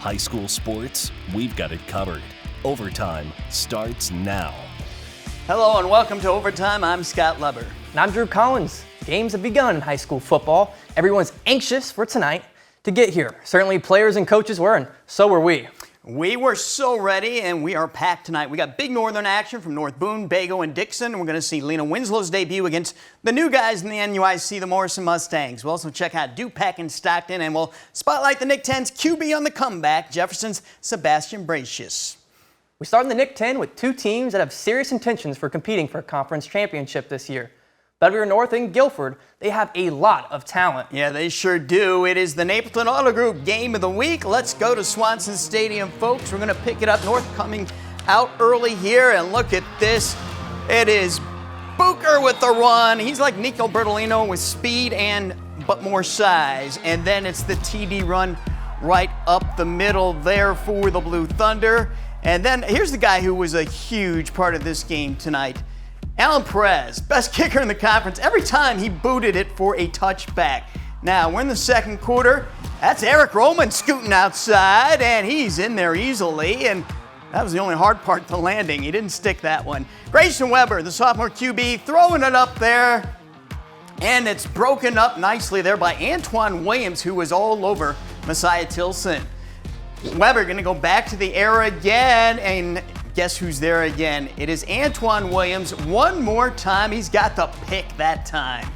High school sports, we've got it covered. Overtime starts now. Hello and welcome to Overtime. I'm Scott Leber. And I'm Drew Collins. Games have begun in high school football. Everyone's anxious for tonight to get here. Certainly players and coaches were, and so were we. We were so ready, and we are packed tonight. We got big Northern action from North Boone, Bago, and Dixon. We're going to see Lena Winslow's debut against the new guys in the NUIC, the Morrison Mustangs. We'll also check out Dupac and Stockton, and we'll spotlight the Nick 10's QB on the comeback, Jefferson's Sebastian Bracious. We start in the Nick 10 with two teams that have serious intentions for competing for a conference championship this year. Belvidere North and Guilford, they have a lot of talent. Yeah, they sure do. It is the Napleton Auto Group Game of the Week. Let's go to Swanson Stadium, folks. We're going to pick it up. North coming out early here, and look at this. It is Booker with the run. He's like Nico Bertolino with speed but more size. And then it's the TD run right up the middle there for the Blue Thunder. And then here's the guy who was a huge part of this game tonight. Alan Perez, best kicker in the conference. Every time he booted it for a touchback. Now, we're in the second quarter. That's Eric Roman scooting outside, and he's in there easily. And that was the only hard part, the landing. He didn't stick that one. Grayson Weber, the sophomore QB, throwing it up there. And it's broken up nicely there by Antoine Williams, who was all over Messiah Tilson. Weber going to go back to the air again, and guess who's there again? It is Antoine Williams. One more time. He's got the pick that time.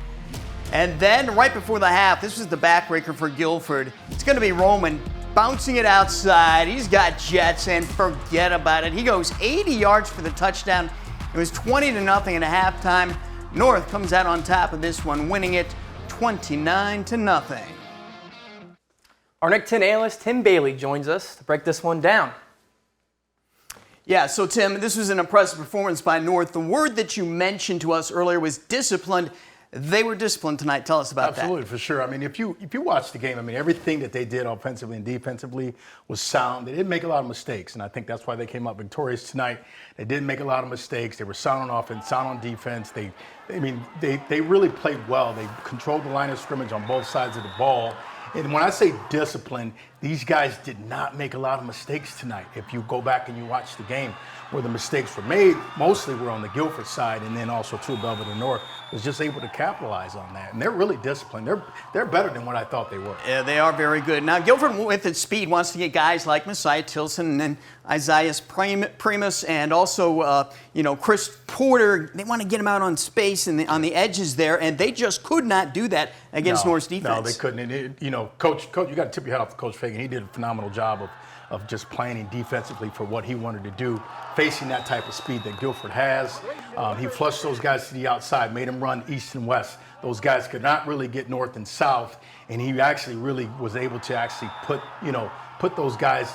And then right before the half, this was the backbreaker for Guilford. It's going to be Roman bouncing it outside. He's got jets, and forget about it. He goes 80 yards for the touchdown. It was 20-0 at halftime. North comes out on top of this one, winning it 29-0. Our Nick 10 analyst, Tim Bailey, joins us to break this one down. Yeah, so Tim, this was an impressive performance by North. The word that you mentioned to us earlier was disciplined. They were disciplined tonight. Tell us about that. Absolutely, for sure. I mean, if you watch the game, I mean, everything that they did offensively and defensively was sound. They didn't make a lot of mistakes, and I think that's why they came up victorious tonight. They didn't make a lot of mistakes. They were sound on offense, sound on defense. They really played well. They controlled the line of scrimmage on both sides of the ball. And when I say discipline, these guys did not make a lot of mistakes tonight. If you go back and you watch the game, where the mistakes were made, mostly were on the Guilford side, and then also too Belvidere North was just able to capitalize on that. And they're really disciplined. They're better than what I thought they were. Yeah, they are very good. Now, Guilford, with its speed, wants to get guys like Messiah Tilson and then Isaiah Primus and also, Chris Porter. They want to get him out on space and on the edges there, and they just could not do that against North's defense. No, they couldn't. And Coach, you got to tip your hat off to Coach Fagan. He did a phenomenal job of just planning defensively for what he wanted to do, facing that type of speed that Guilford has. He flushed those guys to the outside, made them run east and west. Those guys could not really get north and south, and he actually really was able to actually put those guys,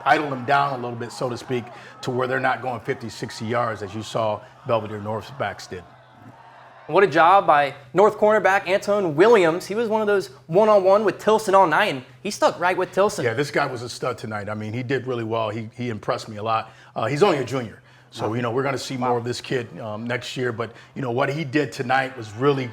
idle them down a little bit, so to speak, to where they're not going 50, 60 yards, as you saw Belvidere North's backs did. What a job by North cornerback Antoine Williams. He was one of those one-on-one with Tilson all night, and he stuck right with Tilson. Yeah, this guy was a stud tonight. I mean, he did really well. He impressed me a lot. He's only a junior, so, we're going to see more of this kid next year. But, what he did tonight was really,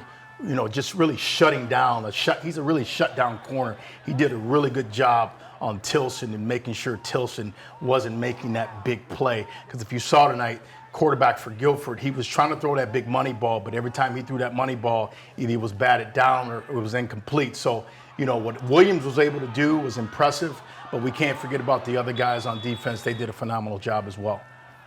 just really shutting down. He's a really shut-down corner. He did a really good job on Tilson and making sure Tilson wasn't making that big play. Because if you saw tonight, quarterback for Guilford, he was trying to throw that big money ball, but every time he threw that money ball, either he was batted down or it was incomplete. So, what Williams was able to do was impressive, but we can't forget about the other guys on defense. They did a phenomenal job as well.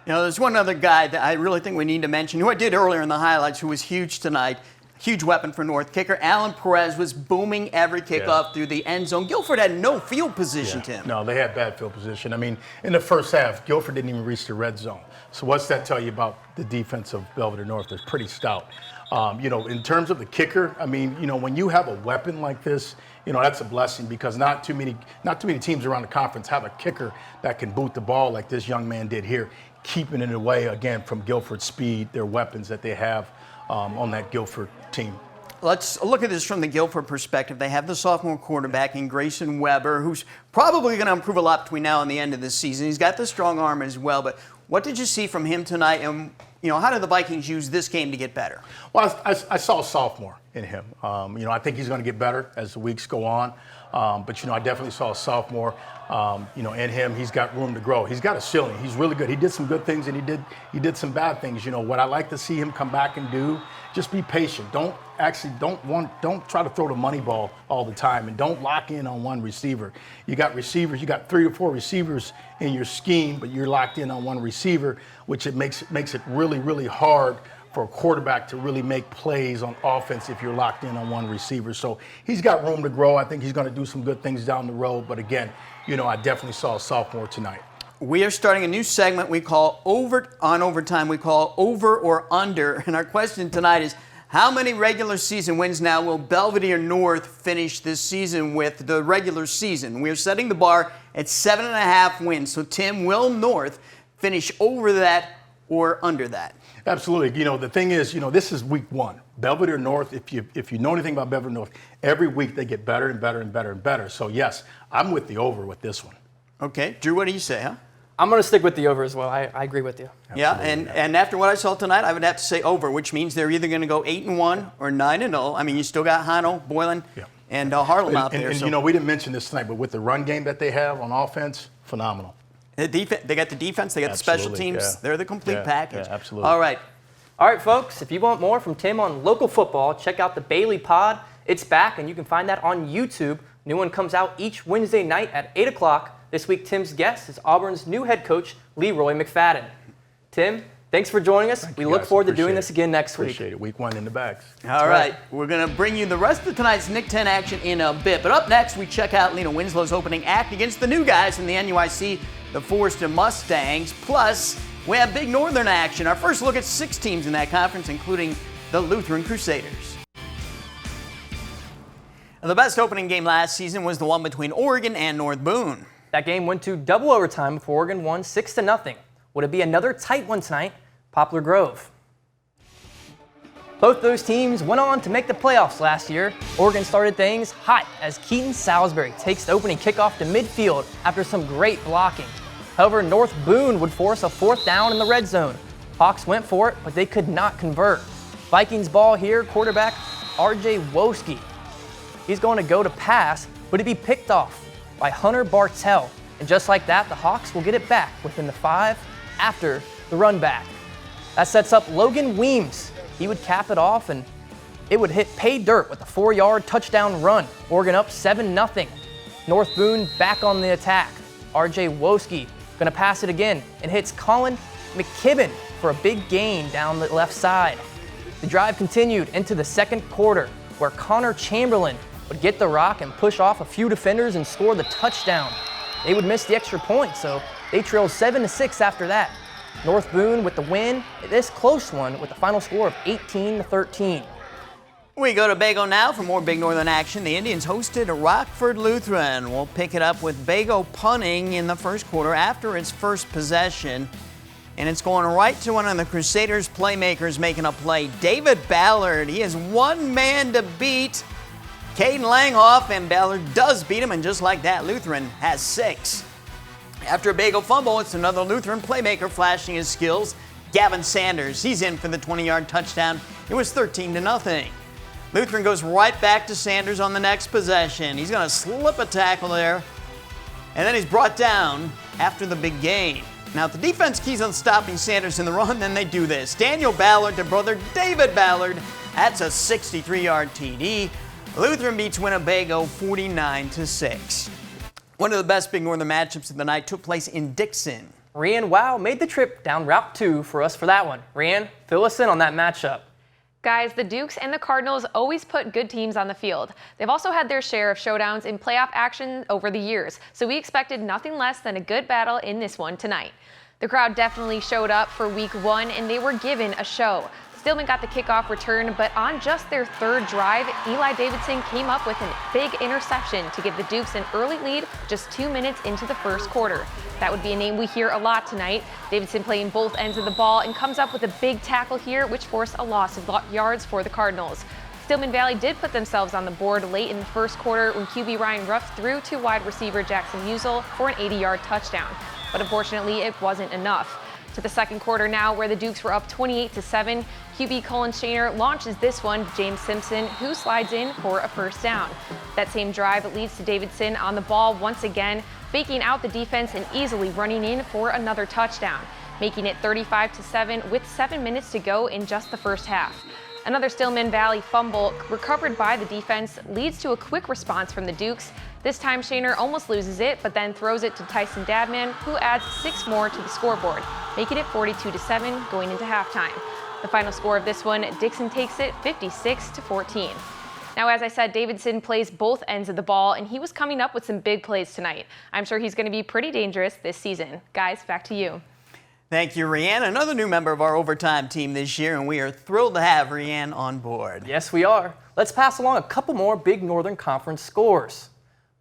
There's one other guy that I really think we need to mention, who I did earlier in the highlights, who was huge tonight. Huge weapon for North. Kicker Alan Perez was booming every kickoff through the end zone. Guilford had no field position, Tim. No, they had bad field position. I mean, in the first half, Guilford didn't even reach the red zone. So what's that tell you about the defense of Belvidere North? They're pretty stout. In terms of the kicker, I mean, when you have a weapon like this, that's a blessing, because not too many teams around the conference have a kicker that can boot the ball like this young man did here, keeping it away, again, from Guilford's speed, their weapons that they have on that Guilford team. Let's look at this from the Guilford perspective. They have the sophomore quarterback in Grayson Weber, who's probably going to improve a lot between now and the end of the season. He's got the strong arm as well. But what did you see from him tonight? And how did the Vikings use this game to get better? Well, I saw a sophomore in him. I think he's going to get better as the weeks go on. But I definitely saw a sophomore, in him. He's got room to grow. He's got a ceiling. He's really good. He did some good things and he did some bad things. What I like to see him come back and do, just be patient. Don't try to throw the money ball all the time, and don't lock in on one receiver. You got 3 or 4 receivers in your scheme, but you're locked in on one receiver, which it makes it really, really hard for a quarterback to really make plays on offense if you're locked in on one receiver. So he's got room to grow. I think he's going to do some good things down the road. But again, I definitely saw a sophomore tonight. We are starting a new segment we call Overtime. We call Over or Under. And our question tonight is, how many regular season wins now will Belvedere North finish this season with the regular season? We're setting the bar at 7.5 wins. So, Tim, will North finish over that or under that? Absolutely. The thing is, this is week 1. Belvedere North, if you know anything about Belvedere North, every week they get better and better and better and better. So, yes, I'm with the over with this one. Okay. Drew, what do you say, huh? I'm going to stick with the over as well. I agree with you. Absolutely. And after what I saw tonight, I would have to say over, which means they're either going to go 8-1 or 9-0. I mean, you still got Hano, Boylan, and Harlem out there. And we didn't mention this tonight, but with the run game that they have on offense, phenomenal. They got the defense, they got the special teams. Yeah. They're the complete package. Yeah, absolutely. All right, folks, if you want more from Tim on local football, check out the Bailey Pod. It's back, and you can find that on YouTube. New one comes out each Wednesday night at 8 o'clock. This week, Tim's guest is Auburn's new head coach, Leroy McFadden. Tim, thanks for joining us. We look forward to doing this again next week. Appreciate it. Week 1 in the bags. All right. We're going to bring you the rest of tonight's Nick 10 action in a bit. But up next, we check out Lena Winslow's opening act against the new guys in the NUIC, the Forreston Mustangs. Plus, we have Big Northern action. Our first look at 6 teams in that conference, including the Lutheran Crusaders. The best opening game last season was the one between Oregon and North Boone. That game went to double overtime before Oregon won 6-0. Would it be another tight one tonight? Poplar Grove. Both those teams went on to make the playoffs last year. Oregon started things hot as Keaton Salisbury takes the opening kickoff to midfield after some great blocking. However, North Boone would force a 4th down in the red zone. Hawks went for it, but they could not convert. Vikings ball here, quarterback R.J. Woski. He's going to go to pass, but it'd be picked off by Hunter Bartell. And just like that, the Hawks will get it back within the 5 after the run back. That sets up Logan Weems. He would cap it off, and it would hit pay dirt with a 4-yard touchdown run. Oregon up 7-0. North Boone back on the attack. R.J. Woski gonna pass it again and hits Colin McKibben for a big gain down the left side. The drive continued into the second quarter, where Connor Chamberlain would get the rock and push off a few defenders and score the touchdown. They would miss the extra point, so they trailed 7-6 after that. North Boone with the win, this close one with the final score of 18-13. We go to Bago now for more Big Northern action. The Indians hosted Rockford Lutheran. We'll pick it up with Bago punting in the first quarter after its first possession. And it's going right to one of the Crusaders playmakers making a play. David Ballard, he is one man to beat Caden Langhoff, and Ballard does beat him, and just like that, Lutheran has 6. After a Bago fumble, it's another Lutheran playmaker flashing his skills. Gavin Sanders, he's in for the 20-yard touchdown. It was 13-0. Lutheran goes right back to Sanders on the next possession. He's going to slip a tackle there, and then he's brought down after the big gain. Now, if the defense keys on stopping Sanders in the run, then they do this. Daniel Ballard to brother David Ballard. That's a 63-yard TD. Lutheran beats Winnebago 49-6. One of the best Big Northern matchups of the night took place in Dixon. Rian Wow made the trip down Route 2 for us for that one. Rian, fill us in on that matchup. Guys, the Dukes and the Cardinals always put good teams on the field. They've also had their share of showdowns in playoff action over the years, so we expected nothing less than a good battle in this one tonight. The crowd definitely showed up for week 1, and they were given a show. Stillman got the kickoff return, but on just their 3rd drive, Eli Davidson came up with a big interception to give the Dukes an early lead just 2 minutes into the first quarter. That would be a name we hear a lot tonight. Davidson playing both ends of the ball and comes up with a big tackle here, which forced a loss of yards for the Cardinals. Stillman Valley did put themselves on the board late in the first quarter when QB Ryan Ruff threw to wide receiver Jackson Musil for an 80-yard touchdown. But unfortunately, it wasn't enough. To the second quarter now, where the Dukes were up 28-7. QB Colin Shaner launches this one to James Simpson, who slides in for a first down. That same drive leads to Davidson on the ball once again, faking out the defense and easily running in for another touchdown, making it 35-7 with 7 minutes to go in just the first half. Another Stillman Valley fumble recovered by the defense leads to a quick response from the Dukes. This time Shaner almost loses it, but then throws it to Tyson Dadman, who adds 6 more to the scoreboard, making it 42-7 going into halftime. The final score of this one, Dixon takes it 56-14. Now, as I said, Davidson plays both ends of the ball, and he was coming up with some big plays tonight. I'm sure he's going to be pretty dangerous this season. Guys, back to you. Thank you, Rianne. Another new member of our overtime team this year, and we are thrilled to have Rianne on board. Yes, we are. Let's pass along a couple more big Northern Conference scores.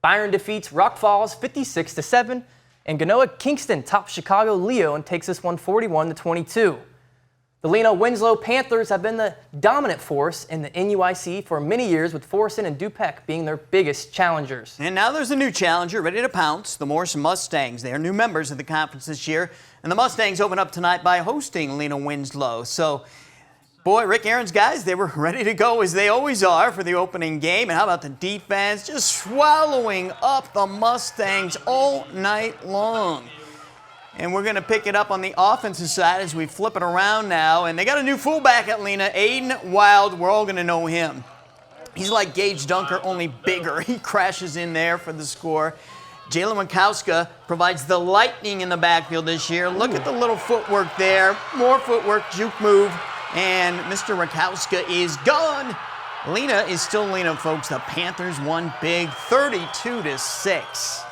Byron defeats Rock Falls 56-7, and Genoa Kingston tops Chicago Leo and takes this one 41-22. The Leno Winslow Panthers have been the dominant force in the NUIC for many years, with Forreston and Dupec being their biggest challengers. And now there's a new challenger ready to pounce, the Morse Mustangs. They are new members of the conference this year, and the Mustangs open up tonight by hosting Leno Winslow. So, boy, Rick Aaron's guys, they were ready to go as they always are for the opening game. And how about the defense just swallowing up the Mustangs all night long? And we're going to pick it up on the offensive side as we flip it around now. And they got a new fullback at Lena, Aiden Wild. We're all going to know him. He's like Gage Dunker, only bigger. He crashes in there for the score. Jalen Winkowska provides the lightning in the backfield this year. Look at the little footwork there. More footwork, juke move. And Mr. Winkowska is gone. Lena is still Lena, folks. The Panthers won big, 32-6.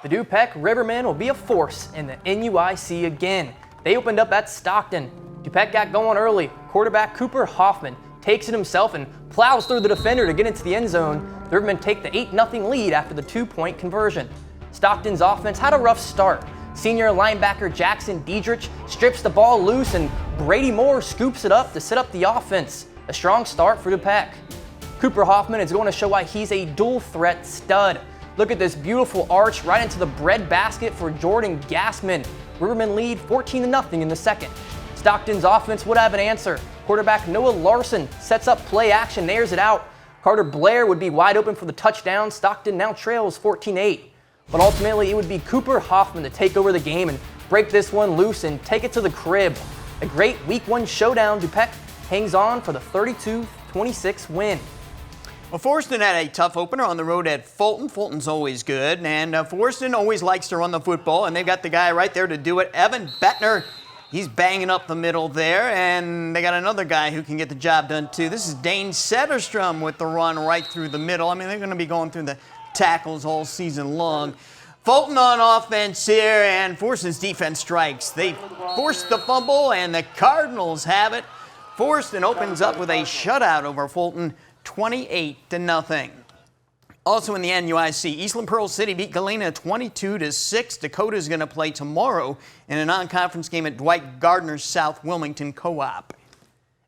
The Dupec Rivermen will be a force in the NUIC again. They opened up at Stockton. Dupec got going early. Quarterback Cooper Hoffman takes it himself and plows through the defender to get into the end zone. The Rivermen take the 8-0 lead after the 2-point conversion. Stockton's offense had a rough start. Senior linebacker Jackson Diedrich strips the ball loose, and Brady Moore scoops it up to set up the offense. A strong start for Dupec. Cooper Hoffman is going to show why he's a dual threat stud. Look at this beautiful arch right into the bread basket for Jordan Gassman. Rivermen lead 14-0 in the second. Stockton's offense would have an answer. Quarterback Noah Larson sets up play action, nares it out. Carter Blair would be wide open for the touchdown. Stockton now trails 14-8. But ultimately, it would be Cooper Hoffman to take over the game and break this one loose and take it to the crib. A great Week 1 showdown. Dupec hangs on for the 32-26 win. Well, Forreston had a tough opener on the road at Fulton. Fulton's always good, and Forreston always likes to run the football, and they've got the guy right there to do it. Evan Bettner, he's banging up the middle there, and they got another guy who can get the job done too. This is Dane Setterstrom with the run right through the middle. I mean, they're going to be going through the tackles all season long. Fulton on offense here, and Forreston's defense strikes. They force the fumble, and the Cardinals have it. Forreston opens up with a shutout over Fulton, 28-0. Also in the NUIC, Eastland Pearl City beat Galena 22-6. Dakota's going to play tomorrow in a non-conference game at Dwight Gardner's South Wilmington Co-op.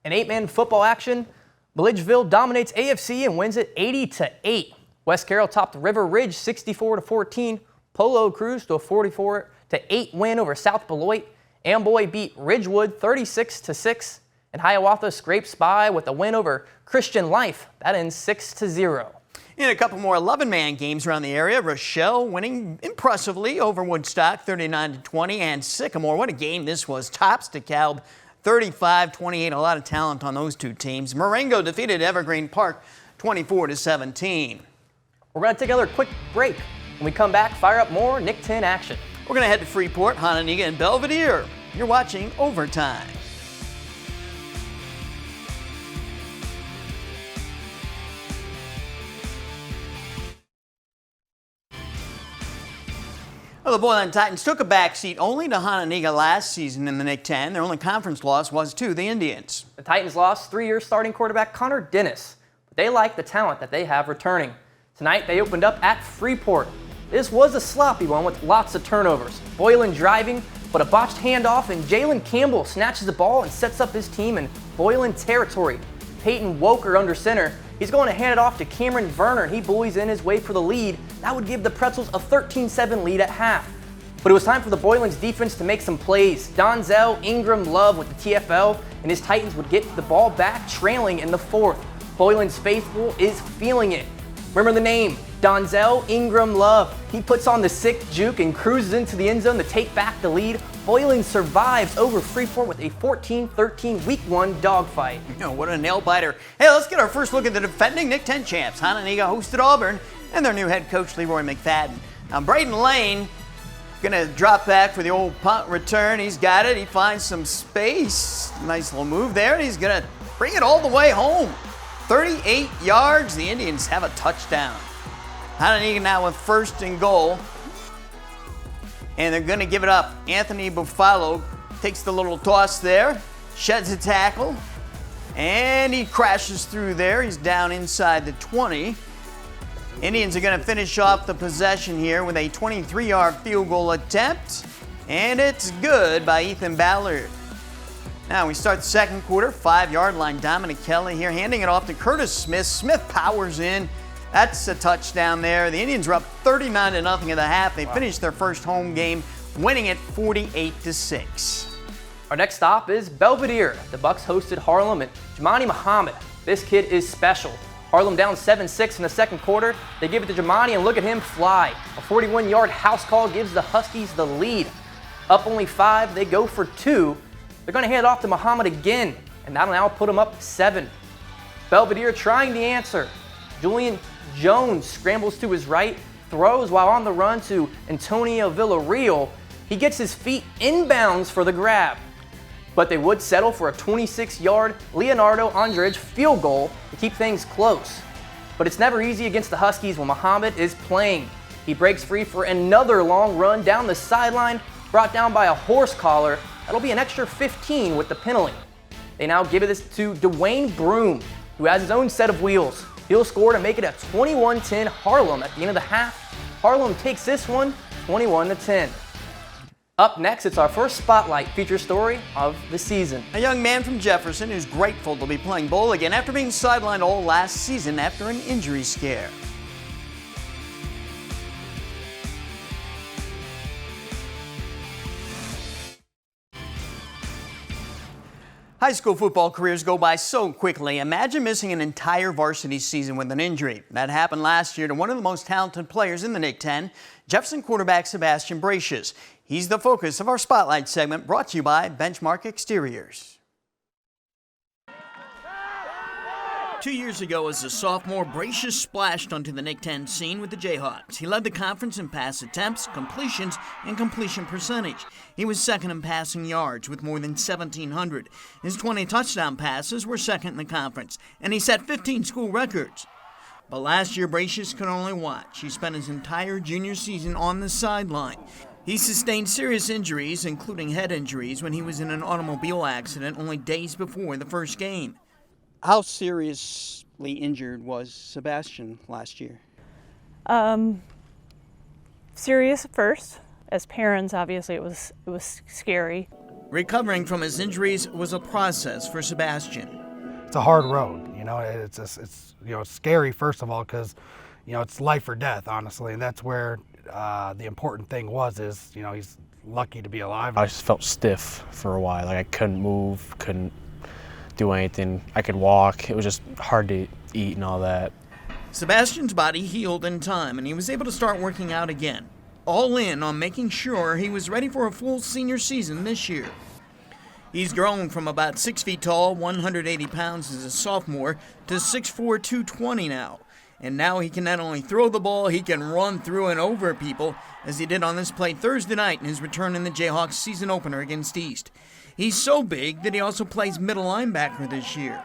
In 8-man football action, Milledgeville dominates AFC and wins it 80-8. West Carroll topped River Ridge 64-14. Polo cruised to a 44-8 win over South Beloit. Amboy beat Ridgewood 36-6. And Hiawatha scrapes by with a win over Christian Life. That ends 6-0. In a couple more 11-man games around the area, Rochelle winning impressively over Woodstock 39-20, and Sycamore. What a game this was. Tops DeKalb 35-28. A lot of talent on those two teams. Marengo defeated Evergreen Park 24-17. We're going to take another quick break. When we come back, fire up more Nick 10 action. We're going to head to Freeport, Hononegah, and Belvedere. You're watching Overtime. Well, the Boylan Titans took a backseat only to Hononegah last season in the Nick 10. Their only conference loss was to the Indians. The Titans lost 3-year starting quarterback Connor Dennis, but they like the talent that they have returning. Tonight, they opened up at Freeport. This was a sloppy one with lots of turnovers. Boylan driving, but a botched handoff, and Jalen Campbell snatches the ball and sets up his team in Boylan territory. Peyton Woker under center. He's going to hand it off to Cameron Werner. He bullies in his way for the lead. That would give the Pretzels a 13-7 lead at half. But it was time for the Boylan's defense to make some plays. Donzel, Ingram, Love with the TFL, and his Titans would get the ball back trailing in the fourth. Boylan's faithful is feeling it. Remember the name, Donzel, Ingram, Love. He puts on the sick juke and cruises into the end zone to take back the lead. Boylan survives over Freeport with a 14-13 Week 1 dogfight. What a nail-biter. Hey, let's get our first look at the defending Nick 10 champs. Hononegah hosted Auburn and their new head coach, Leroy McFadden. Now, Braden Lane going to drop back for the old punt return. He's got it. He finds some space. Nice little move there. And he's going to bring it all the way home. 38 yards. The Indians have a touchdown. Hononegah now with 1st and goal. And they're going to give it up. Anthony Buffalo takes the little toss there, sheds a tackle, and he crashes through there. He's down inside the 20. Indians are going to finish off the possession here with a 23-yard field goal attempt, and it's good by Ethan Ballard. Now we start the second quarter, 5-yard line. Dominic Kelly here handing it off to Curtis Smith. Smith powers in. That's a touchdown there. The Indians are up 39-0 at the half. They finished their first home game, winning it 48-6. Our next stop is Belvedere. The Bucks hosted Harlem and Jamani Muhammad. This kid is special. Harlem down 7-6 in the second quarter. They give it to Jamani and look at him fly. A 41-yard house call gives the Huskies the lead. Up only 5, they go for 2. They're going to hand it off to Muhammad again, and that'll now put them up 7. Belvedere trying the answer. Julian Jones scrambles to his right, throws while on the run to Antonio Villarreal. He gets his feet inbounds for the grab. But they would settle for a 26-yard Leonardo Andrej field goal to keep things close. But it's never easy against the Huskies when Muhammad is playing. He breaks free for another long run down the sideline, brought down by a horse collar. That'll be an extra 15 with the penalty. They now give it to Dwayne Broom, who has his own set of wheels. He'll score to make it a 21-10 Harlem at the end of the half. Harlem takes this one 21-10. Up next, it's our first Spotlight feature story of the season. A young man from Jefferson who's grateful to be playing bowl again after being sidelined all last season after an injury scare. High school football careers go by so quickly. Imagine missing an entire varsity season with an injury. That happened last year to one of the most talented players in the Nick 10, Jefferson quarterback Sebastian Bracious. He's the focus of our Spotlight segment, brought to you by Benchmark Exteriors. 2 years ago, as a sophomore, Bracious splashed onto the Nick 10 scene with the Jayhawks. He led the conference in pass attempts, completions, and completion percentage. He was second in passing yards with more than 1,700. His 20 touchdown passes were second in the conference, and he set 15 school records. But last year, Bracious could only watch. He spent his entire junior season on the sideline. He sustained serious injuries, including head injuries, when he was in an automobile accident only days before the first game. How seriously injured was Sebastian last year? Serious at first. As parents, obviously, it was scary. Recovering from his injuries was a process for Sebastian. It's a hard road, it's scary first of all because, it's life or death, honestly, and that's where the important thing is, he's lucky to be alive. I just felt stiff for a while, like I couldn't move, couldn't do anything. I could walk. It was just hard to eat and all that. Sebastian's body healed in time, and he was able to start working out again, all in on making sure he was ready for a full senior season this year. He's grown from about 6 feet tall, 180 pounds as a sophomore, to 6'4", 220 now. And now he can not only throw the ball, he can run through and over people, as he did on this play Thursday night in his return in the Jayhawks season opener against East. He's so big that he also plays middle linebacker this year.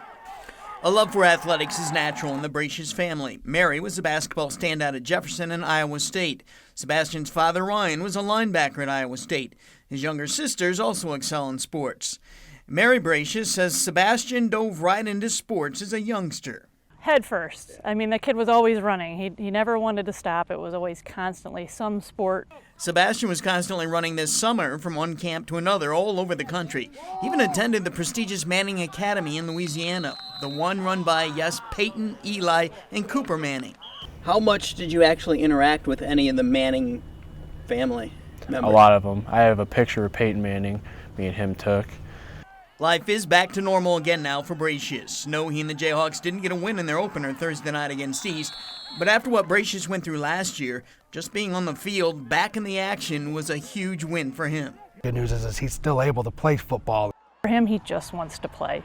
A love for athletics is natural in the Bracious family. Mary was a basketball standout at Jefferson and Iowa State. Sebastian's father, Ryan, was a linebacker at Iowa State. His younger sisters also excel in sports. Mary Bracious says Sebastian dove right into sports as a youngster. Head first. I mean, the kid was always running. He never wanted to stop. It was always constantly some sport. Sebastian was constantly running this summer from one camp to another all over the country. He even attended the prestigious Manning Academy in Louisiana, the one run by, Peyton, Eli, and Cooper Manning. How much did you actually interact with any of the Manning family? A lot of them. I have a picture of Peyton Manning, me and him took. Life is back to normal again now for Bracious. No, he and the Jayhawks didn't get a win in their opener Thursday night against East, but after what Bracious went through last year, just being on the field, back in the action, was a huge win for him. Good news is he's still able to play football. For him, he just wants to play.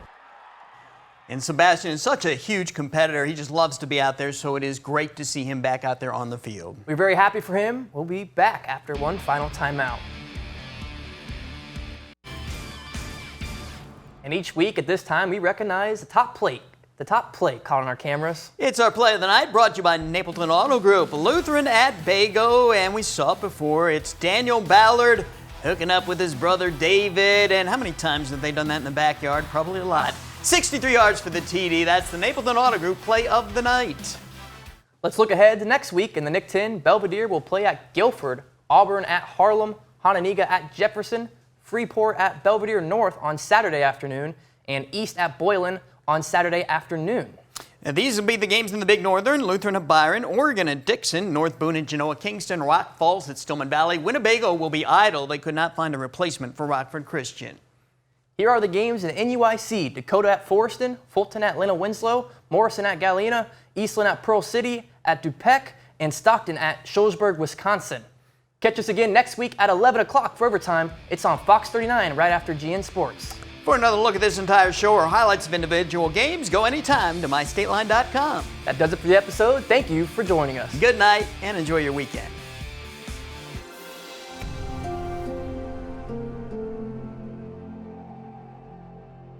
And Sebastian is such a huge competitor. He just loves to be out there, so it is great to see him back out there on the field. We're very happy for him. We'll be back after one final timeout. And each week at this time, we recognize the top plate caught on our cameras. It's our play of the night, brought to you by Napleton Auto Group, Lutheran at Bago, and we saw it before. It's Daniel Ballard hooking up with his brother David, and how many times have they done that in the backyard? Probably a lot. 63 yards for the TD. That's the Napleton Auto Group play of the night. Let's look ahead to next week in the Nick 10. Belvedere will play at Guilford, Auburn at Harlem, Hononegah at Jefferson, Freeport at Belvedere North on Saturday afternoon, and East at Boylan on Saturday afternoon. Now, these will be the games in the Big Northern: Lutheran at Byron, Oregon at Dixon, North Boone and Genoa Kingston, Rock Falls at Stillman Valley. Winnebago will be idle. They could not find a replacement for Rockford Christian. Here are the games in NUIC: Dakota at Forreston, Fulton at Lena Winslow, Morrison at Galena, Eastland at Pearl City, at DuPec, and Stockton at Shullsburg, Wisconsin. Catch us again next week at 11 o'clock for Overtime. It's on Fox 39 right after GN Sports. For another look at this entire show or highlights of individual games, go anytime to mystateline.com. That does it for the episode. Thank you for joining us. Good night and enjoy your weekend.